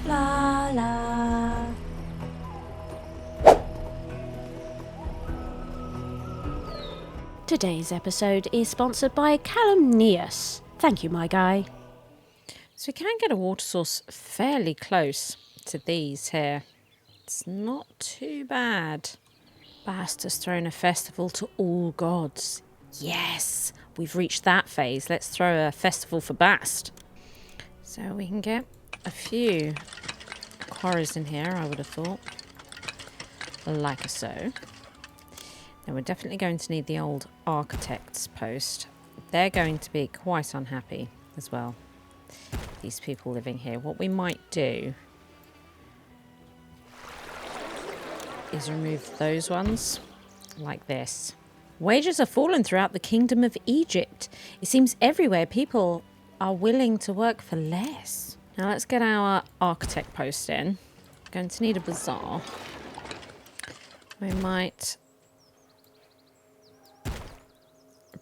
Blarla. Today's episode is sponsored by Calumnius. Thank you, my guy. So we can get a water source fairly close to these here. It's not too bad. Bast has thrown a festival to all gods. Yes, we've reached that phase. Let's throw a festival for Bast. So we can get a few quarries in here, I would have thought. Like so. Now we're definitely going to need the old architect's post. They're going to be quite unhappy as well. These people living here. What we might do is remove those ones like this. Wages have fallen throughout the kingdom of Egypt. It seems everywhere people are willing to work for less. Now let's get our architect post in. Going to need a bazaar. We might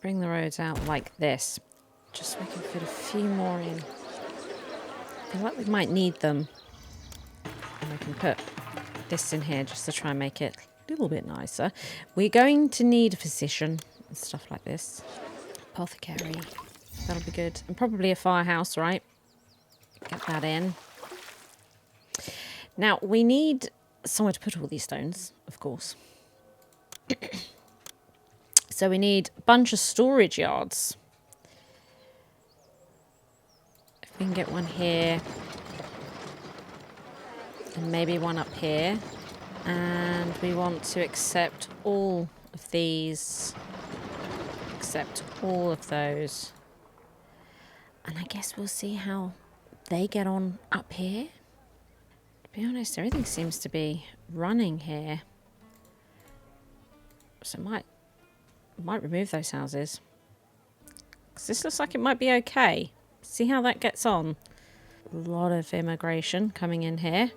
bring the roads out like this, just so we can fit a few more in. I feel like we might need them. And we can put this in here just to try and make it a little bit nicer. We're going to need a physician and stuff like this. Apothecary. That'll be good. And probably a firehouse, right? Get that in. Now, we need somewhere to put all these stones, of course. So we need a bunch of storage yards. If we can get one here. And maybe one up here. And we want to accept all of these. Accept all of those. And I guess we'll see how they get on up here. To be honest, everything seems to be running here. So I might remove those houses. Because this looks like it might be okay. See how that gets on. A lot of immigration coming in here.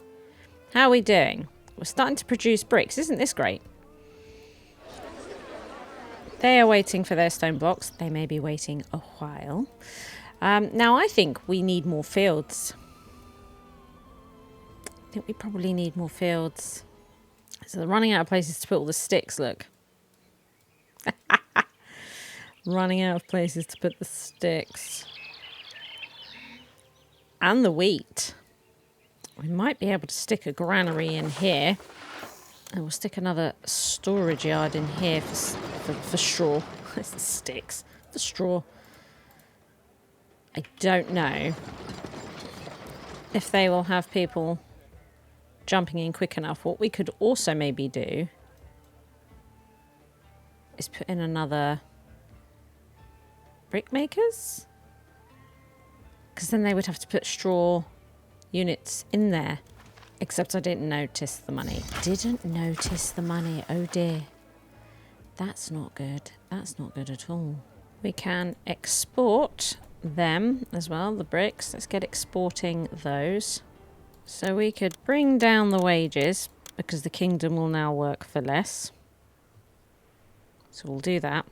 How are we doing? We're starting to produce bricks. Isn't this great? They are waiting for their stone blocks. They may be waiting a while. Now, I think we need more fields. I think we probably need more fields. So they're running out of places to put all the sticks, look. Running out of places to put the sticks. And the wheat. We might be able to stick a granary in here. And we'll stick another storage yard in here for straw. It's the sticks. For straw. I don't know if they will have people jumping in quick enough. What we could also maybe do is put in another brick makers. Because then they would have to put straw units in there. Except I didn't notice the money. Didn't notice the money. Oh dear. That's not good. That's not good at all. We can export them as well, the bricks. Let's get exporting those. So we could bring down the wages because the kingdom will now work for less. So we'll do that.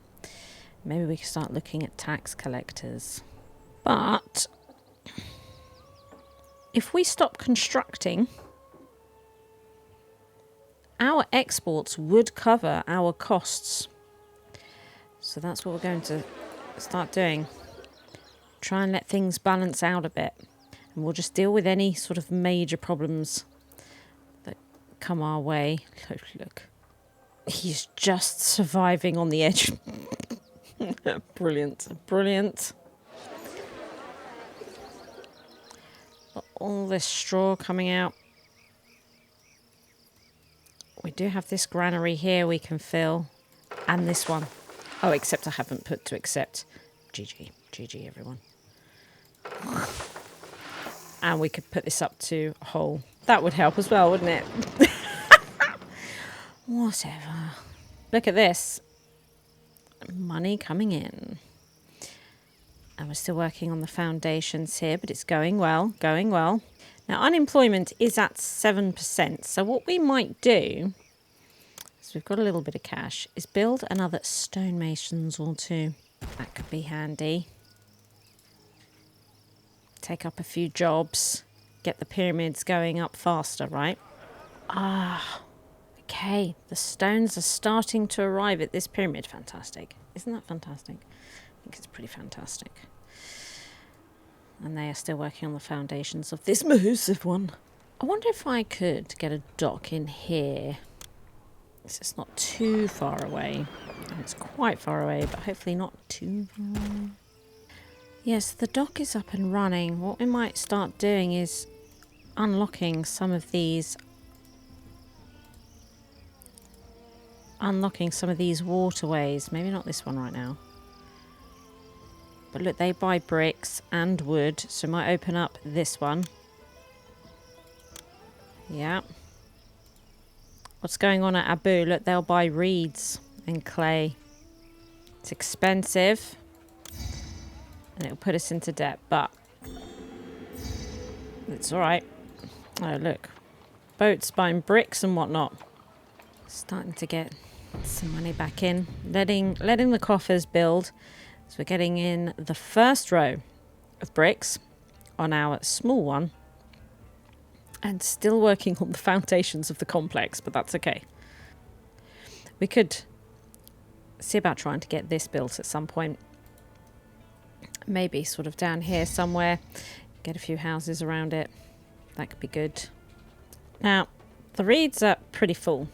Maybe we can start looking at tax collectors. But if we stop constructing, our exports would cover our costs. So that's what we're going to start doing. Try and let things balance out a bit. And we'll just deal with any sort of major problems that come our way. Look. He's just surviving on the edge. Brilliant. All this straw coming out. We do have this granary here we can fill. And this one. Oh, except I haven't put to accept. GG everyone. And we could put this up to a hole. That would help as well, wouldn't it? Whatever. Look at this. Money coming in. And we're still working on the foundations here, but it's going well. Now, unemployment is at 7%. So what we might do, so we've got a little bit of cash, is build another stonemasons or two. That could be handy. Take up a few jobs. get the pyramids going up faster, right? Ah, okay. The stones are starting to arrive at this pyramid. Fantastic. Isn't that fantastic? I think it's pretty fantastic. And they are still working on the foundations of this massive one. I wonder if I could get a dock in here. It's not too far away. It's quite far away, but hopefully not too far away. Yes, the dock is up and running. What we might start doing is unlocking some of these waterways. Maybe not this one right now. But look, they buy bricks and wood, so might open up this one. Yeah. What's going on at Abu? Look, they'll buy reeds and clay. It's expensive. And it'll put us into debt, but it's alright. Oh, look. Boats buying bricks and whatnot. Starting to get some money back in. Letting the coffers build. So we're getting in the first row of bricks on our small one. And still working on the foundations of the complex, but that's okay. We could see about trying to get this built at some point. Maybe sort of down here somewhere. Get a few houses around it. That could be good. Now, the reeds are pretty full.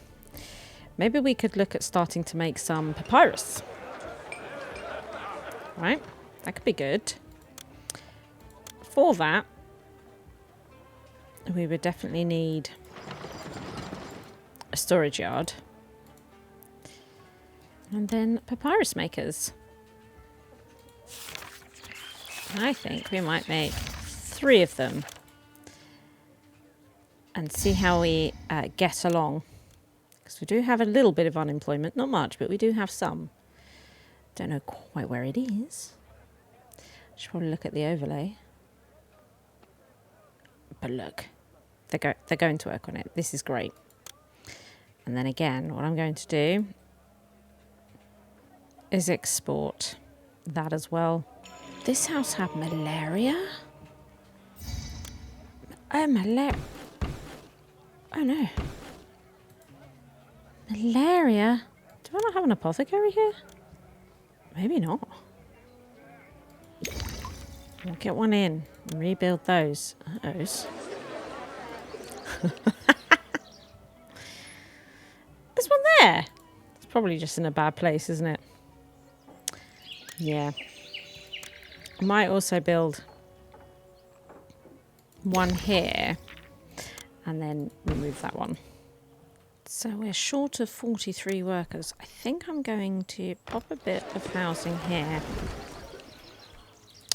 Maybe we could look at starting to make some papyrus. Right? That could be good. For that, we would definitely need a storage yard. And then papyrus makers. I think we might make 3 of them. And see how we get along. Because we do have a little bit of unemployment. Not much, but we do have some. Don't know quite where it is. Should probably look at the overlay. But look, they're going to work on it. This is great. And then again, what I'm going to do is export that as well. This house had malaria? Oh, malaria. Oh, no. Malaria? Do I not have an apothecary here? Maybe not. We'll get one in and rebuild those. There's one there. It's probably just in a bad place, isn't it? Yeah. I might also build one here and then remove that one. So we're short of 43 workers. I think I'm going to pop a bit of housing here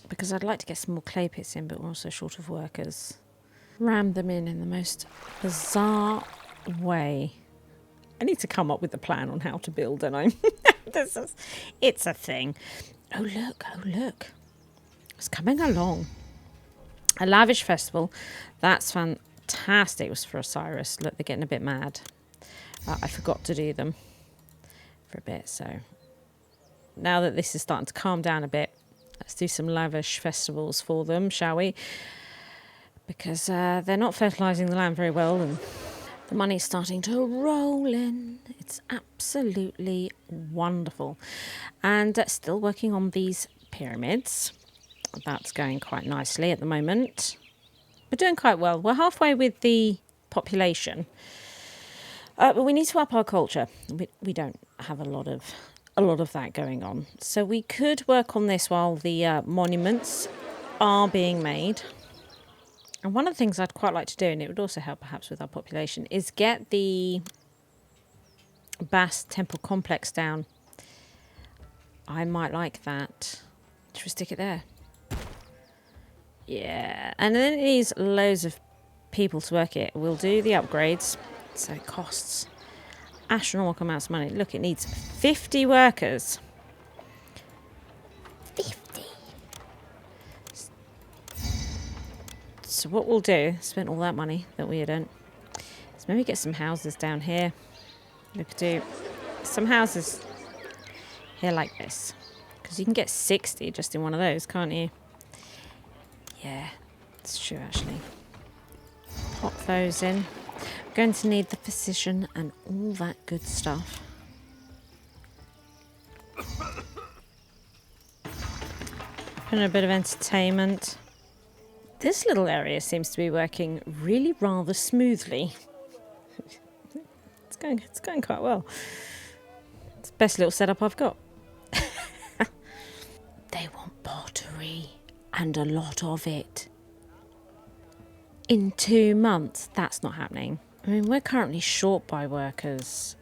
because I'd like to get some more clay pits in, but we're also short of workers. Ram them in the most bizarre way. I need to come up with a plan on how to build, don't I? It's a thing. Oh, look. Oh, look. It's coming along. A lavish festival. That's fantastic. It was for Osiris. Look, they're getting a bit mad. I forgot to do them for a bit. So now that this is starting to calm down a bit, let's do some lavish festivals for them, shall we? Because they're not fertilising the land very well and the money's starting to roll in. It's absolutely wonderful. And still working on these pyramids. That's going quite nicely at the moment. We're doing quite well. We're halfway with the population. But we need to up our culture. We don't have a lot of that going on. So we could work on this while the monuments are being made. And one of the things I'd quite like to do, and it would also help perhaps with our population, is get the Bast Temple Complex down. I might like that. Should we stick it there? Yeah. And then it needs loads of people to work it. We'll do the upgrades. So it costs astronomical amounts of money. Look, it needs 50 workers. 50. So what we'll do, spent all that money that we had earned, is maybe get some houses down here. We could do some houses here like this. Because you can get 60 just in one of those, can't you? Yeah, it's true actually. those in. We're going to need the physician and all that good stuff. And a bit of entertainment. This little area seems to be working really rather smoothly. It's going quite well. It's the best little setup I've got. They want pottery and a lot of it. In 2 months, that's not happening. I mean, we're currently short by workers.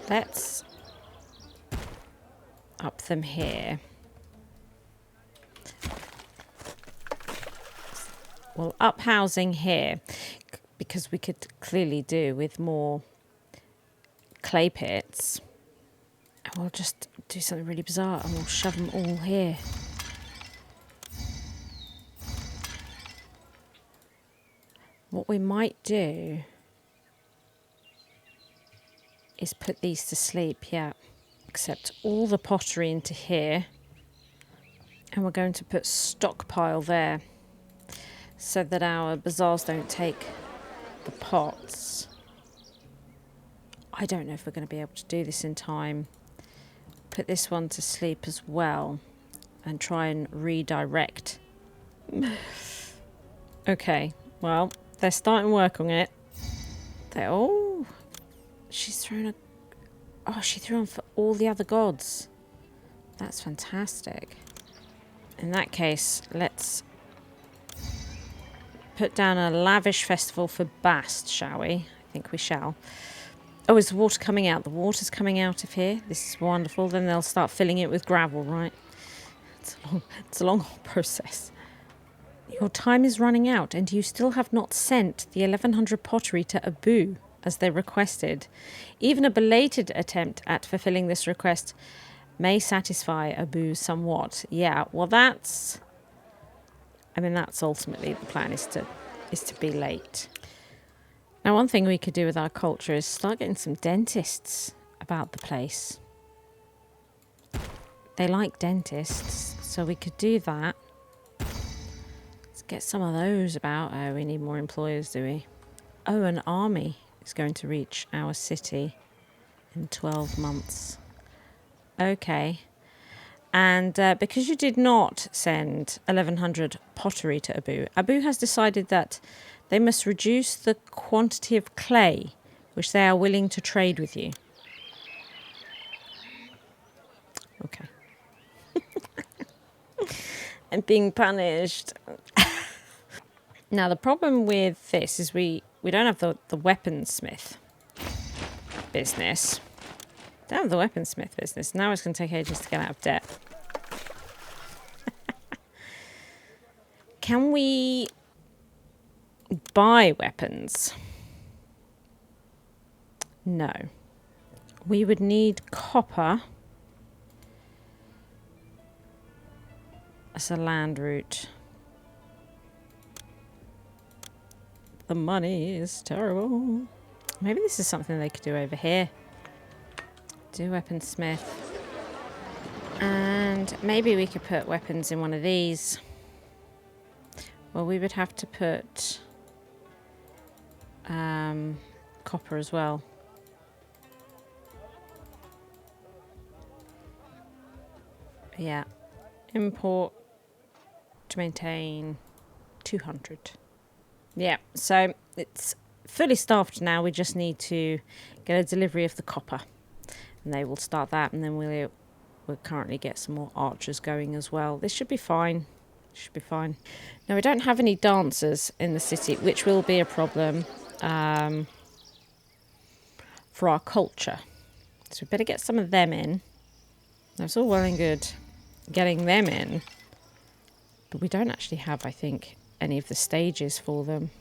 Let's up them here. We'll up housing here because we could clearly do with more clay pits. And we'll just do something really bizarre and we'll shove them all here. What we might do is put these to sleep, yeah. Accept all the pottery into here. And we're going to put stockpile there so that our bazaars don't take the pots. I don't know if we're going to be able to do this in time. Put this one to sleep as well and try and redirect. Okay, well, they're starting work on it. Oh, she's thrown a... Oh, she threw on for all the other gods. That's fantastic. In that case, let's put down a lavish festival for Bast, shall we? I think we shall. Oh, is the water coming out? The water's coming out of here. This is wonderful. Then they'll start filling it with gravel, right? It's a long process. Your time is running out and you still have not sent the 1100 pottery to Abu as they requested. Even a belated attempt at fulfilling this request may satisfy Abu somewhat. Yeah, well that's ultimately the plan, is to be late. Now, one thing we could do with our culture is start getting some dentists about the place. They like dentists, so we could do that. Let's get some of those about. Oh, we need more employers, do we? Oh, an army is going to reach our city in 12 months. Okay. And because you did not send 1100 pottery to Abu, Abu has decided that they must reduce the quantity of clay which they are willing to trade with you. Okay. I'm being punished. Now, the problem with this is we don't have the weaponsmith business. Don't have the weaponsmith business. Now it's going to take ages to get out of debt. Can we buy weapons? No. We would need copper as a land route. The money is terrible. Maybe this is something they could do over here. Do weaponsmith. And maybe we could put weapons in one of these. Well, we would have to put copper as well. Yeah. Import to maintain 200. Yeah, so it's fully staffed now. We just need to get a delivery of the copper. And they will start that, and then we'll currently get some more archers going as well. This should be fine. Should be fine. Now, we don't have any dancers in the city, which will be a problem for our culture. So we better get some of them in. That's all well and good getting them in. But we don't actually have, I think, any of the stages for them.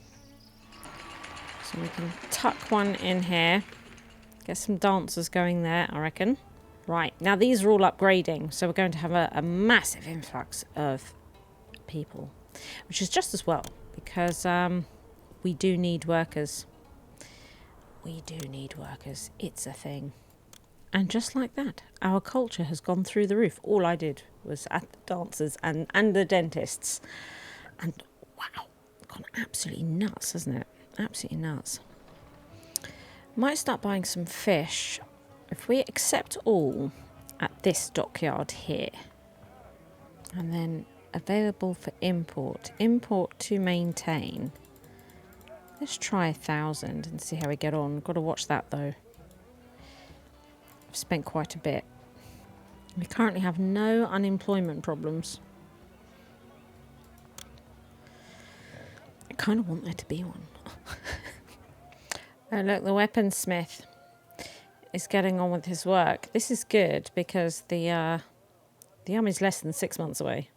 So we can tuck one in here. Get some dancers going there, I reckon. Right, now these are all upgrading. So we're going to have a massive influx of people. Which is just as well. Because we do need workers. We do need workers. It's a thing. And just like that, our culture has gone through the roof. All I did was at the dancers and the dentists. And wow, gone absolutely nuts, hasn't it? Absolutely nuts. Might start buying some fish. If we accept all at this dockyard here, and then available for import. Import to maintain. Let's try 1,000 and see how we get on. Got to watch that though. I've spent quite a bit. We currently have no unemployment problems. I kind of want there to be one. Oh look, the weaponsmith is getting on with his work. This is good because the army's less than 6 months away.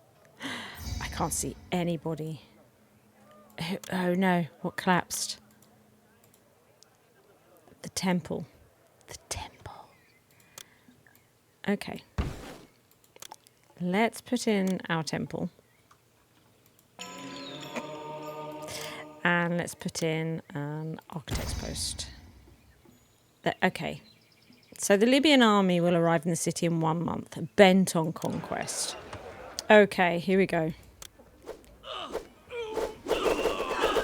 I can't see anybody. Oh no, what collapsed? The temple. The temple. Okay. Let's put in our temple. And let's put in an architect's post. Okay. So the Libyan army will arrive in the city in 1 month, bent on conquest. Okay, here we go.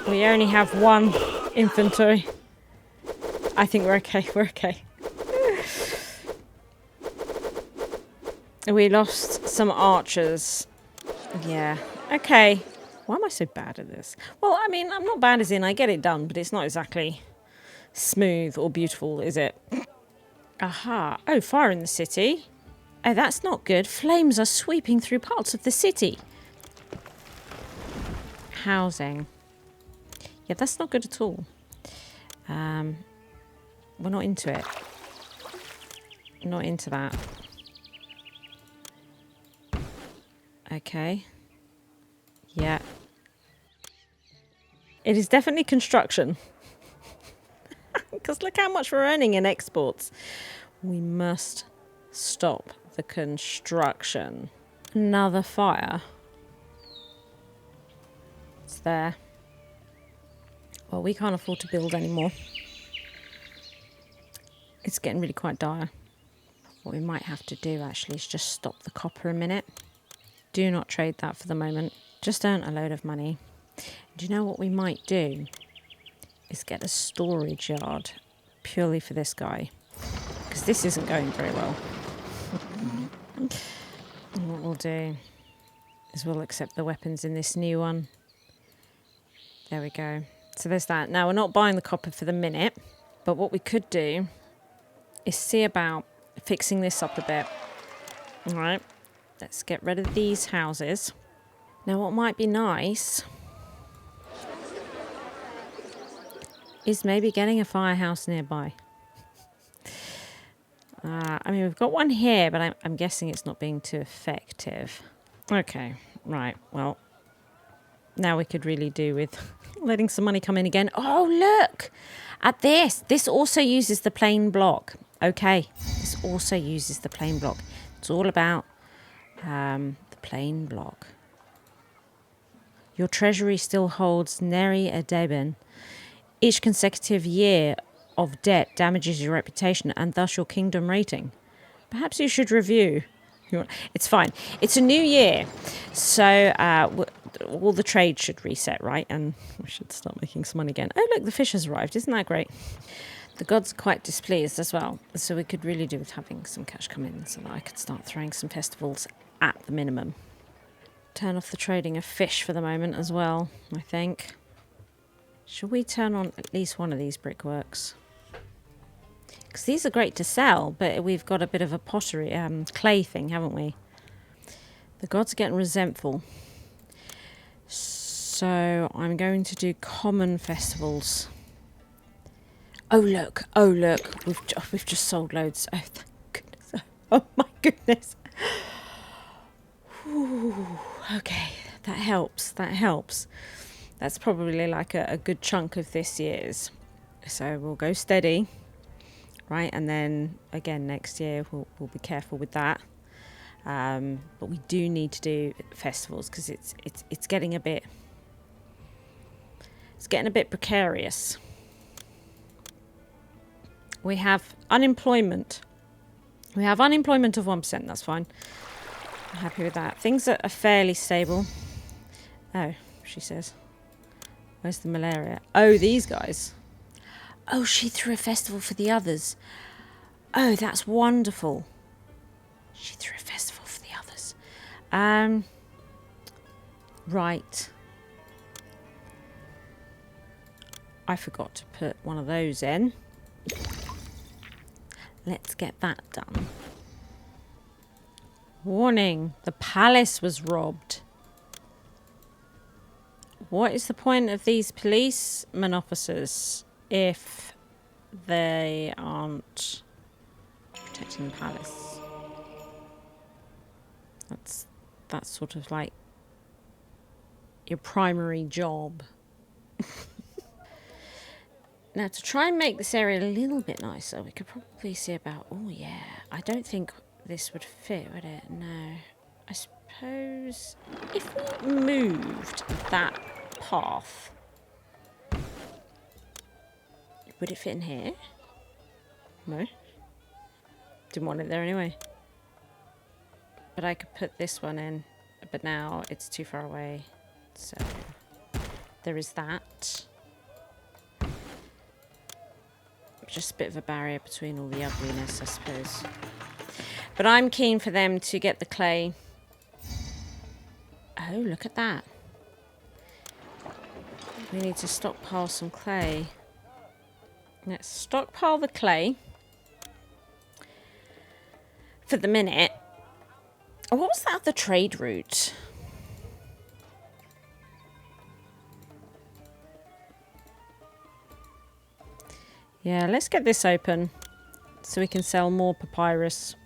We only have 1 infantry. I think we're okay, we're okay. We lost some archers. Yeah, okay. Why am I so bad at this? Well, I mean, I'm not bad as in I get it done, but it's not exactly smooth or beautiful, is it? Aha. Oh, fire in the city. Oh, that's not good. Flames are sweeping through parts of the city. Housing. Yeah, that's not good at all. We're not into it. Not into that. Okay. Yeah. It is definitely construction. Because look how much we're earning in exports. We must stop the construction. Another fire. It's there. Well, we can't afford to build anymore. It's getting really quite dire. What we might have to do actually is just stop the copper a minute. Do not trade that for the moment. Just earn a load of money. Do you know what we might do? Is get a storage yard purely for this guy. Because this isn't going very well. And what we'll do is we'll accept the weapons in this new one. There we go. So there's that. Now, we're not buying the copper for the minute, but what we could do is see about fixing this up a bit. All right, let's get rid of these houses. Now, what might be nice is maybe getting a firehouse nearby. I mean, we've got one here, but I'm guessing it's not being too effective. Okay, right, well, now we could really do with letting some money come in again. Oh, look at this. This also uses the plain block. Okay, this also uses the plain block. It's all about the plain block. Your treasury still holds Neri Adeben. Each consecutive year of debt damages your reputation and thus your kingdom rating. Perhaps you should review. It's fine. It's a new year, so all the trade should reset, right? And we should start making some money again. Oh, look, the fish has arrived. Isn't that great? The gods are quite displeased as well, so we could really do with having some cash come in so that I could start throwing some festivals at the minimum. Turn off the trading of fish for the moment as well, I think. Should we turn on at least one of these brickworks? Because these are great to sell, but we've got a bit of a pottery, clay thing, haven't we? The gods are getting resentful. So I'm going to do common festivals. Oh look, we've just sold loads. Oh, thank goodness. Oh my goodness. Ooh, okay, that helps. That's probably like a good chunk of this year's. So we'll go steady, right? And then again next year we'll be careful with that. But we do need to do festivals because it's getting a bit precarious. We have unemployment. We have unemployment of 1%. That's fine. I'm happy with that. Things are fairly stable. Oh, she says. Where's the malaria? Oh, these guys. Oh, she threw a festival for the others. Oh, that's wonderful. She threw a festival for the others. Right. I forgot to put one of those in. Let's get that done. Warning, the palace was robbed. What is the point of these policeman officers if they aren't protecting the palace? That's sort of like your primary job. Now, to try and make this area a little bit nicer, we could probably see about... Oh, yeah. I don't think this would fit, would it? No. I suppose if we moved that path... Would it fit in here? No. Didn't want it there anyway. But I could put this one in. But now it's too far away. So there is that. Just a bit of a barrier between all the ugliness, I suppose. But I'm keen for them to get the clay. Oh, look at that. We need to stockpile some clay. Let's stockpile the clay. For the minute. Oh, what was that other trade route? Yeah, let's get this open so we can sell more papyrus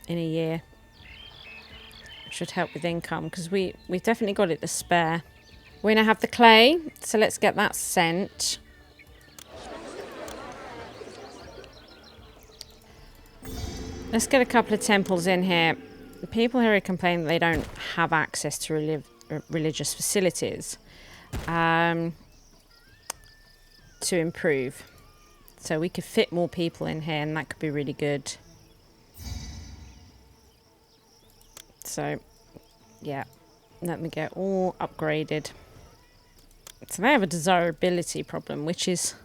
in a year. Should help with income because we've definitely got it to spare. We're going to have the clay, so let's get that sent. Let's get a couple of temples in here. The people here are complaining that they don't have access to religious facilities. To improve. So we could fit more people in here and that could be really good. So, yeah. Let me get all upgraded. So they have a desirability problem, which is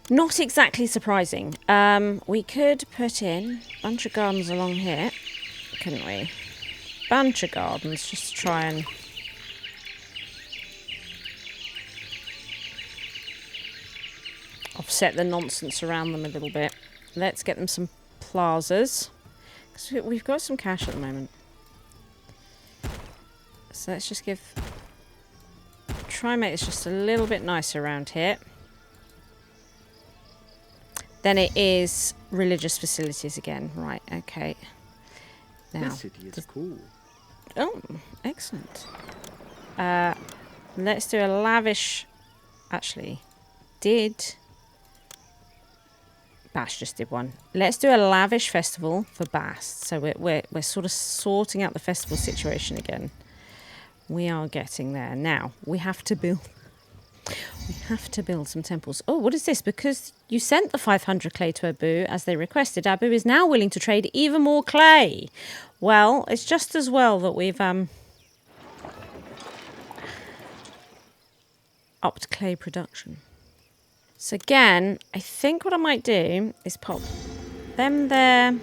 not exactly surprising. We could put in a bunch of gardens along here, couldn't we? Bunch of gardens, just to try and... offset the nonsense around them a little bit. Let's get them some plazas. Because we've got some cash at the moment. So let's just try and make this just a little bit nicer around here. Then it is religious facilities again. Right, okay. Now, this city is cool. Oh, excellent. Let's do a lavish... Actually, Bash just did one. Let's do a lavish festival for Bast. So we're sort of sorting out the festival situation again. We are getting there. Now, we have to build some temples. Oh, what is this? Because you sent the 500 clay to Abu as they requested, Abu is now willing to trade even more clay. Well, it's just as well that we've upped clay production. So again, I think what I might do is pop them there, and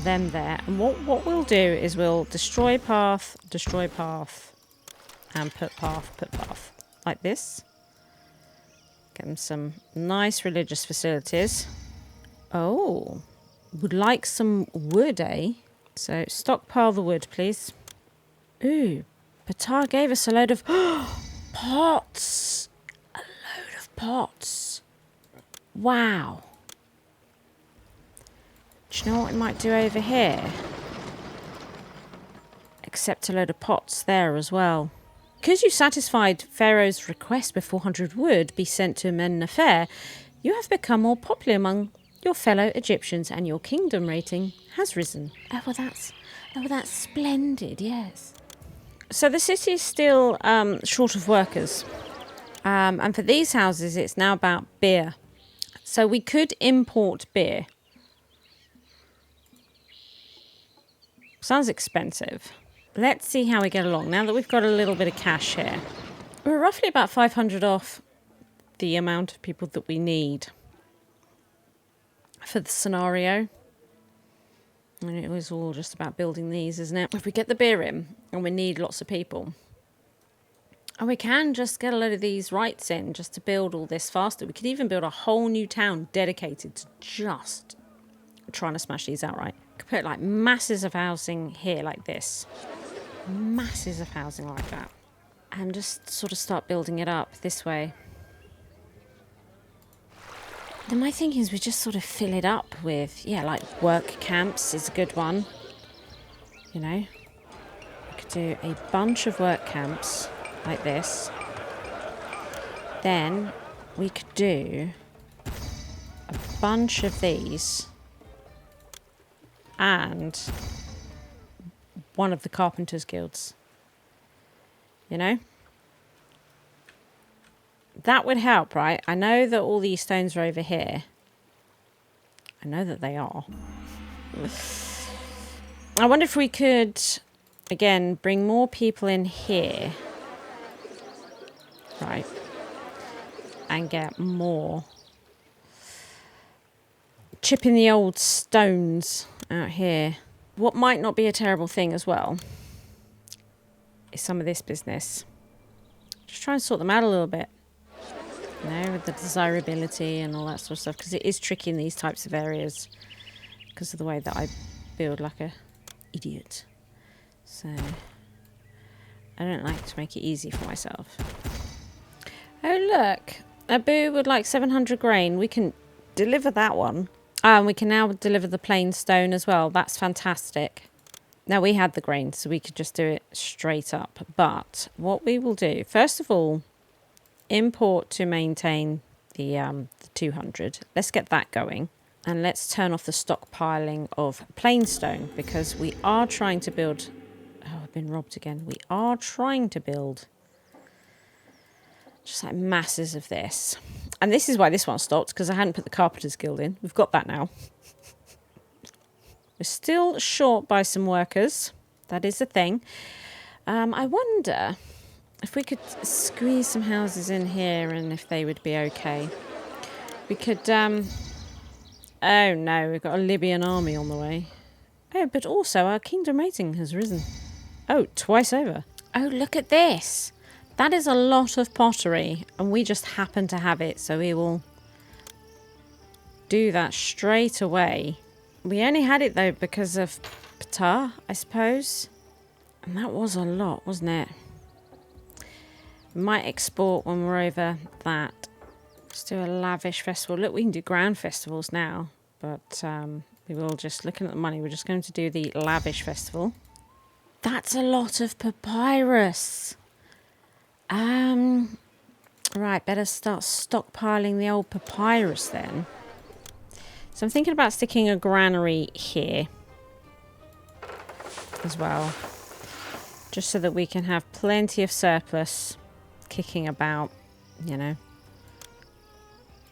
them there. And what we'll do is we'll destroy path, and put path, like this. Get them some nice religious facilities. Oh, would like some wood, eh? So stockpile the wood, please. Ooh, Patar gave us a load of pots. Pots. Wow. Do you know what I might do over here? Accept a load of pots there as well. Because you satisfied Pharaoh's request with 400 wood be sent to Men-Nefer, you have become more popular among your fellow Egyptians and your kingdom rating has risen. Oh, well, that's splendid, yes. So the city is still short of workers. And for these houses, it's now about beer. So we could import beer. Sounds expensive. Let's see how we get along. Now that we've got a little bit of cash here. We're roughly about 500 off the amount of people that we need for the scenario. And it was all just about building these, isn't it? If we get the beer in and we need lots of people, and we can just get a load of these rights in just to build all this faster. We could even build a whole new town dedicated to just trying to smash these outright. Could put like masses of housing here like this. Masses of housing like that. And just sort of start building it up this way. Then my thinking is we just sort of fill it up with, yeah, like work camps is a good one. You know, we could do a bunch of work camps like this. Then we could do a bunch of these and one of the carpenters' guilds. You know? That would help, right? I know that all these stones are over here. I know that they are. I wonder if we could, again, bring more people in here. Right. And get more. Chipping the old stones out here. What might not be a terrible thing as well is some of this business. Just try and sort them out a little bit. You know, with the desirability and all that sort of stuff. Because it is tricky in these types of areas. Because of the way that I build like a idiot. So, I don't like to make it easy for myself. Oh, look. Abu would like 700 grain. We can deliver that one. And we can now deliver the plain stone as well. That's fantastic. Now, we had the grain, so we could just do it straight up. But what we will do, first of all, import to maintain the 200. Let's get that going. And let's turn off the stockpiling of plain stone because we are trying to build... Oh, I've been robbed again. We are trying to build just like masses of this. And this is why this one stopped, because I hadn't put the Carpenters Guild in. We've got that now. We're still short by some workers. That is a thing. I wonder if we could squeeze some houses in here and if they would be okay. We could... Oh no, we've got a Libyan army on the way. Oh, but also our kingdom rating has risen. Oh, twice over. Oh, look at this. That is a lot of pottery, and we just happen to have it, so we will do that straight away. We only had it, though, because of Ptah, I suppose. And that was a lot, wasn't it? We might export when we're over that. Let's do a lavish festival. Look, we can do grand festivals now, but we will just, looking at the money, we're just going to do the lavish festival. That's a lot of papyrus. Right, better start stockpiling the old papyrus then. So I'm thinking about sticking a granary here as well. Just so that we can have plenty of surplus kicking about, you know.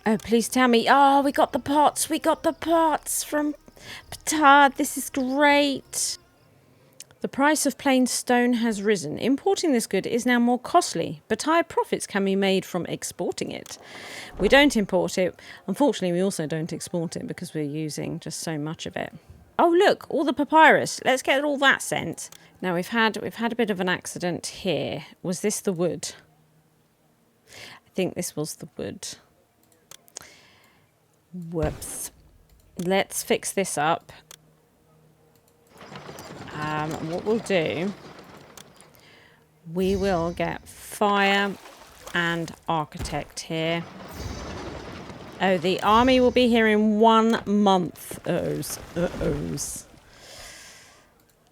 Oh, please tell me. Oh, we got the pots. We got the pots from Ptah. This is great. The price of plain stone has risen. Importing this good is now more costly, but higher profits can be made from exporting it. We don't import it. Unfortunately, we also don't export it because we're using just so much of it. Oh, look, all the papyrus. Let's get all that sent. Now, we've had a bit of an accident here. Was this the wood? I think this was the wood. Whoops. Let's fix this up. What we'll do, we will get fire and architect here. Oh, the army will be here in 1 month. Uh-ohs.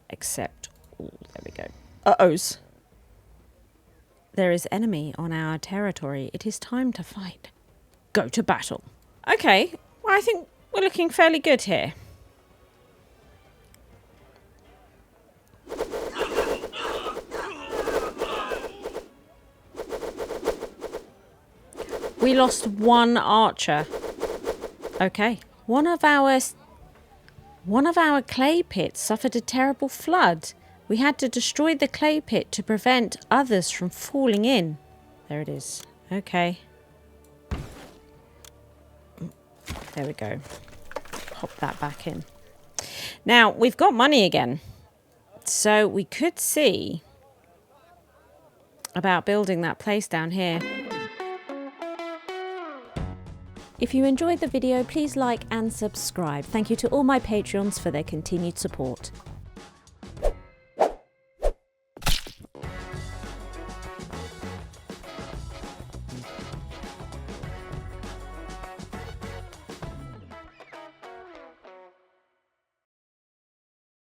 Except, oh, there we go. Uh-ohs. There is enemy on our territory. It is time to fight. Go to battle. Okay, well, I think we're looking fairly good here. We lost 1 archer. Okay. One of One of our clay pits suffered a terrible flood. We had to destroy the clay pit to prevent others from falling in. There it is. Okay. There we go. Pop that back in. Now, we've got money again. So we could see about building that place down here. If you enjoyed the video, please like and subscribe. Thank you to all my Patreons for their continued support.